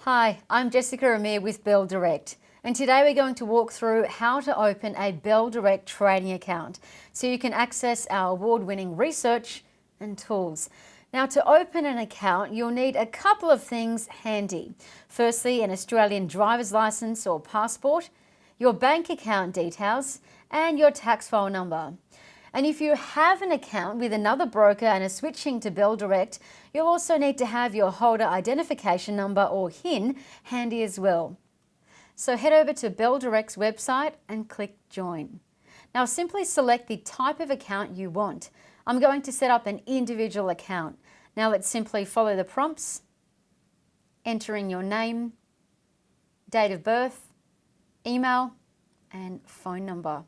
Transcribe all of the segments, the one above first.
Hi, I'm Jessica Amir with Bell Direct, and today we're going to walk through how to open a Bell Direct trading account so you can access our award-winning research and tools. Now, to open an account, you'll need a couple of things handy. Firstly, an Australian driver's license or passport, your bank account details, and your tax file number. And if you have an account with another broker and are switching to Bell Direct, you'll also need to have your holder identification number or HIN handy as well. So head over to Bell Direct's website and click Join. Now simply select the type of account you want. I'm going to set up an individual account. Now let's simply follow the prompts, entering your name, date of birth, email, and phone number.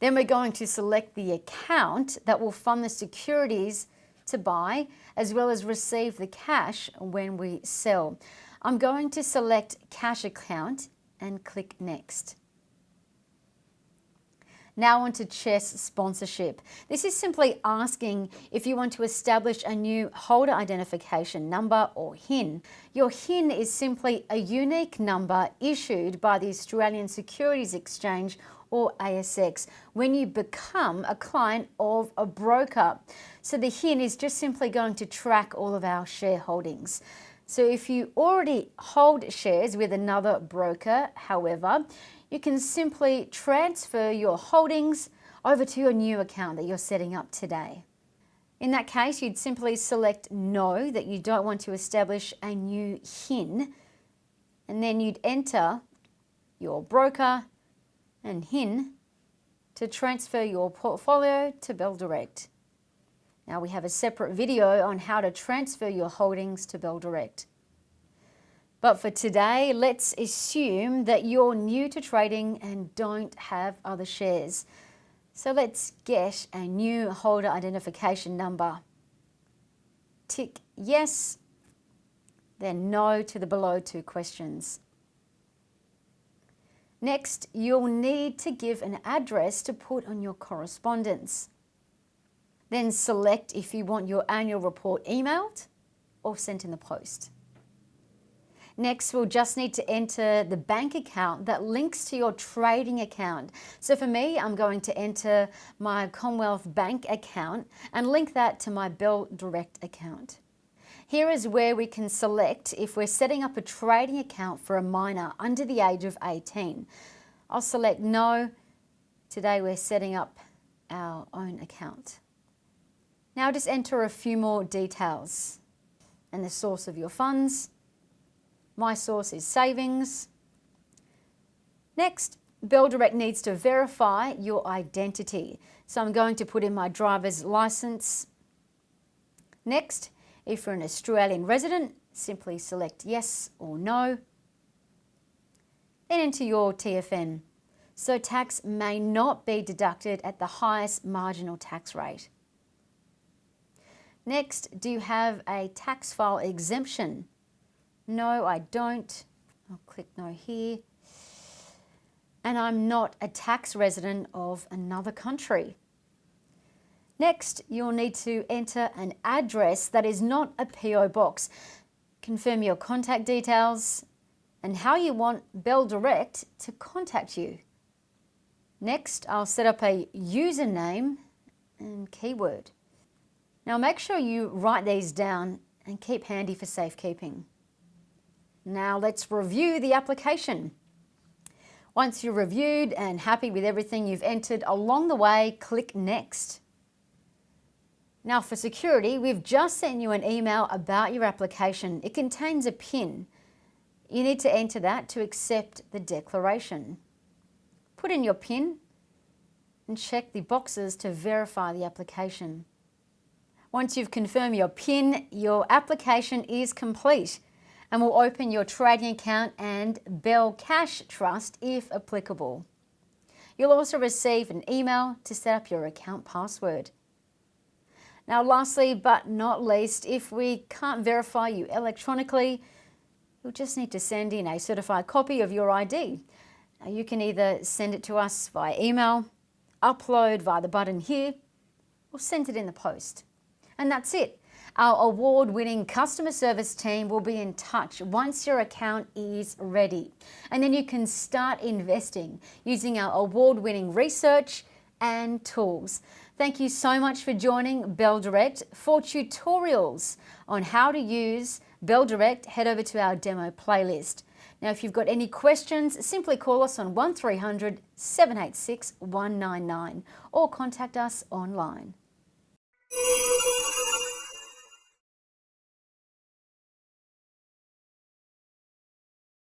Then we're going to select the account that will fund the securities to buy, as well as receive the cash when we sell. I'm going to select Cash Account and click Next. Now on to Jess sponsorship. This is simply asking if you want to establish a new holder identification number or HIN. Your HIN is simply a unique number issued by the Australian Securities Exchange or ASX when you become a client of a broker. So the HIN is just simply going to track all of our shareholdings. So if you already hold shares with another broker, however, you can simply transfer your holdings over to your new account that you're setting up today. In that case, you'd simply select No, that you don't want to establish a new HIN, and then you'd enter your broker and HIN to transfer your portfolio to Bell Direct. Now we have a separate video on how to transfer your holdings to Bell Direct. But for today, let's assume that you're new to trading and don't have other shares. So let's get a new holder identification number. Tick Yes, then No to the below two questions. Next, you'll need to give an address to put on your correspondence. Then select if you want your annual report emailed or sent in the post. Next, we'll just need to enter the bank account that links to your trading account. So for me, I'm going to enter my Commonwealth Bank account and link that to my Bell Direct account. Here is where we can select if we're setting up a trading account for a minor under the age of 18. I'll select No. Today we're setting up our own account. Now just enter a few more details and the source of your funds. My source is savings. Next, Bell Direct needs to verify your identity. So I'm going to put in my driver's license. Next, if you're an Australian resident, simply select Yes or No. Then enter your TFN. So tax may not be deducted at the highest marginal tax rate. Next, do you have a tax file exemption? No, I don't. I'll click No here. And I'm not a tax resident of another country. Next, you'll need to enter an address that is not a PO box. Confirm your contact details and how you want Bell Direct to contact you. Next, I'll set up a username and keyword. Now make sure you write these down and keep handy for safekeeping. Now let's review the application. Once you're reviewed and happy with everything you've entered along the way, click Next. Now for security, we've just sent you an email about your application. It contains a PIN. You need to enter that to accept the declaration. Put in your PIN and check the boxes to verify the application. Once you've confirmed your PIN, your application is complete and will open your trading account and Bell Cash Trust if applicable. You'll also receive an email to set up your account password. Now lastly but not least, if we can't verify you electronically, you'll just need to send in a certified copy of your ID. Now you can either send it to us via email, upload via the button here, or send it in the post. And that's it. Our award-winning customer service team will be in touch once your account is ready. And then you can start investing using our award-winning research and tools. Thank you so much for joining Bell Direct. For tutorials on how to use Bell Direct, head over to our demo playlist. Now, if you've got any questions, simply call us on 1300 786 199 or contact us online.